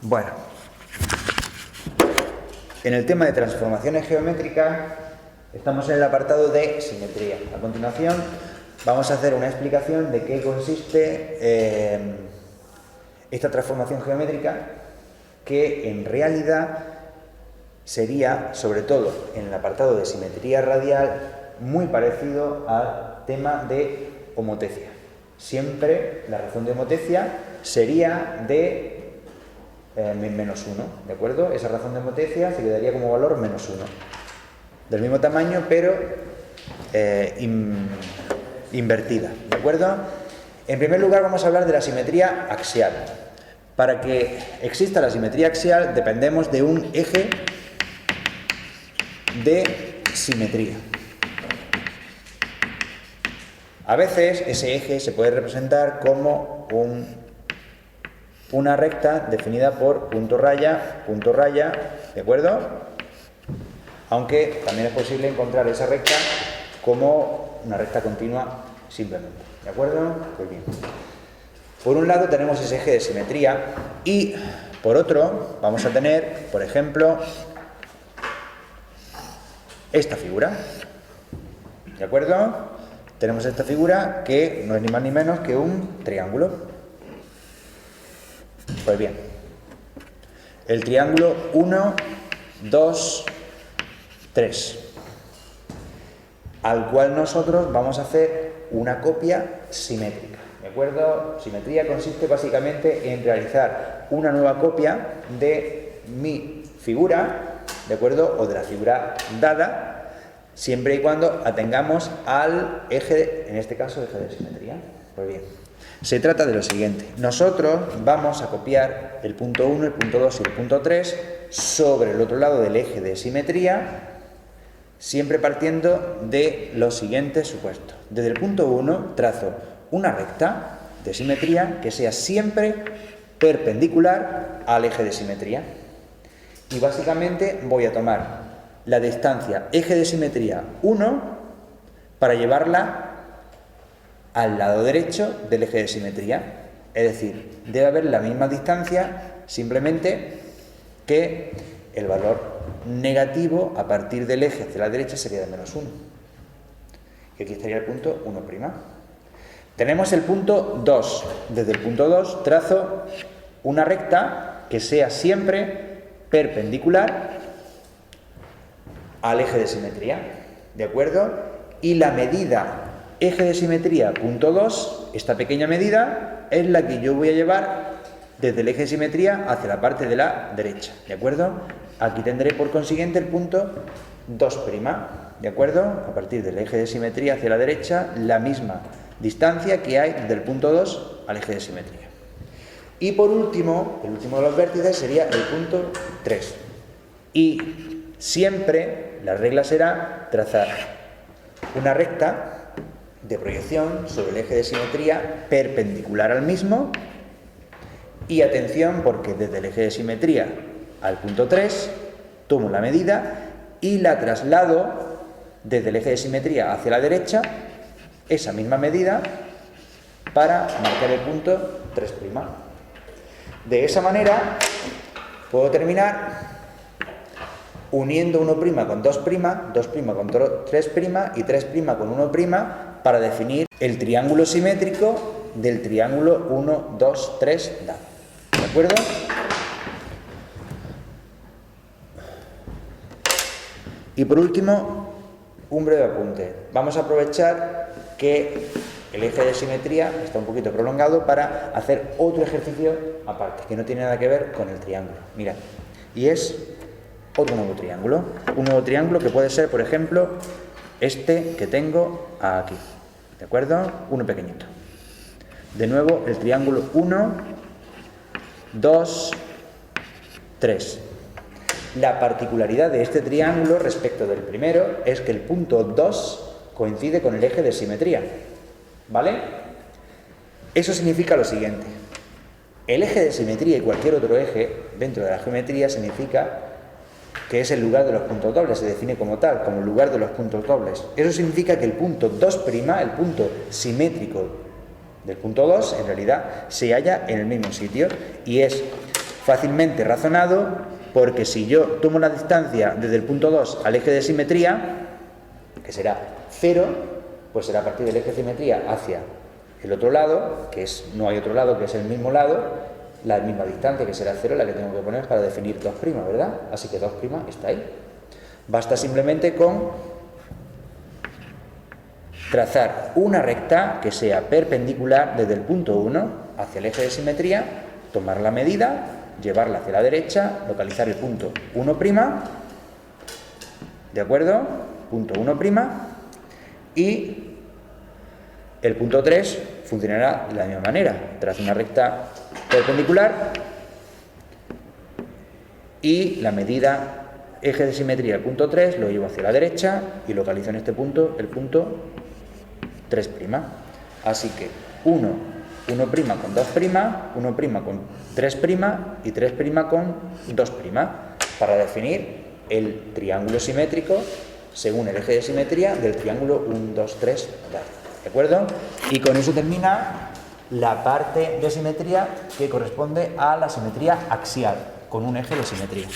Bueno, en el tema de transformaciones geométricas estamos en el apartado de simetría. A continuación vamos a hacer una explicación de qué consiste esta transformación geométrica, que en realidad sería, sobre todo en el apartado de simetría radial, muy parecido al tema de homotecia. Siempre la razón de homotecia sería de menos 1, ¿de acuerdo? Esa razón de homotecia se quedaría como valor menos 1. Del mismo tamaño, pero invertida, ¿de acuerdo? En primer lugar vamos a hablar de la simetría axial. Para que exista la simetría axial dependemos de un eje de simetría. A veces ese eje se puede representar como una recta definida por punto raya, ¿de acuerdo? Aunque también es posible encontrar esa recta como una recta continua simplemente, ¿de acuerdo? Pues bien. Por un lado tenemos ese eje de simetría y por otro vamos a tener, por ejemplo, esta figura, ¿de acuerdo? Tenemos esta figura que no es ni más ni menos que un triángulo. Pues bien, el triángulo 1, 2, 3, al cual nosotros vamos a hacer una copia simétrica, ¿de acuerdo? Simetría consiste básicamente en realizar una nueva copia de mi figura, ¿de acuerdo? O de la figura dada, siempre y cuando atengamos al eje, en este caso, eje de simetría. Pues bien, se trata de lo siguiente. Nosotros vamos a copiar el punto 1, el punto 2 y el punto 3 sobre el otro lado del eje de simetría, siempre partiendo de los siguientes supuestos. Desde el punto 1 trazo una recta de simetría que sea siempre perpendicular al eje de simetría. Y básicamente voy a tomar la distancia eje de simetría 1 para llevarla al lado derecho del eje de simetría. Es decir, debe haber la misma distancia, simplemente que el valor negativo a partir del eje hacia la derecha sería de menos 1. Y aquí estaría el punto 1'. Tenemos el punto 2. Desde el punto 2 trazo una recta que sea siempre perpendicular al eje de simetría, ¿de acuerdo? Y la medida eje de simetría punto 2, esta pequeña medida, es la que yo voy a llevar desde el eje de simetría hacia la parte de la derecha, ¿de acuerdo? Aquí tendré por consiguiente el punto 2', ¿de acuerdo? A partir del eje de simetría hacia la derecha, la misma distancia que hay desde el punto 2 al eje de simetría. Y por último, el último de los vértices sería el punto 3. Y siempre la regla será trazar una recta de proyección sobre el eje de simetría perpendicular al mismo. Y atención, porque desde el eje de simetría al punto 3 tomo la medida y la traslado desde el eje de simetría hacia la derecha, esa misma medida, para marcar el punto 3'. De esa manera puedo terminar uniendo 1' con 2', 2' con 3' y 3' con 1' para definir el triángulo simétrico del triángulo 1, 2, 3 dado. ¿De acuerdo? Y por último, un breve apunte. Vamos a aprovechar que el eje de simetría está un poquito prolongado para hacer otro ejercicio aparte, que no tiene nada que ver con el triángulo. Mirad, y es otro nuevo triángulo. Un nuevo triángulo que puede ser, por ejemplo, este que tengo aquí. ¿De acuerdo? Uno pequeñito. De nuevo, el triángulo 1, 2, 3. La particularidad de este triángulo respecto del primero es que el punto 2 coincide con el eje de simetría. ¿Vale? Eso significa lo siguiente. El eje de simetría y cualquier otro eje dentro de la geometría significa que es el lugar de los puntos dobles, se define como tal, como el lugar de los puntos dobles. Eso significa que el punto 2', el punto simétrico del punto 2, en realidad se halla en el mismo sitio y es fácilmente razonado, porque si yo tomo la distancia desde el punto 2 al eje de simetría, que será 0, pues será a partir del eje de simetría hacia el otro lado, no hay otro lado, que es el mismo lado, la misma distancia, que será 0, la que tengo que poner para definir 2', ¿verdad? Así que 2' está ahí. Basta simplemente con trazar una recta que sea perpendicular desde el punto 1 hacia el eje de simetría, tomar la medida, llevarla hacia la derecha, localizar el punto 1', ¿de acuerdo? Punto 1', y el punto 3 funcionará de la misma manera. Trazo una recta perpendicular y la medida eje de simetría, el punto 3, lo llevo hacia la derecha y localizo en este punto el punto 3'. Así que 1 con 2', 1' con 3' y 3' con 2', para definir el triángulo simétrico según el eje de simetría del triángulo 1, 2, 3, ¿de acuerdo? Y con eso termina la parte de simetría que corresponde a la simetría axial, con un eje de simetría.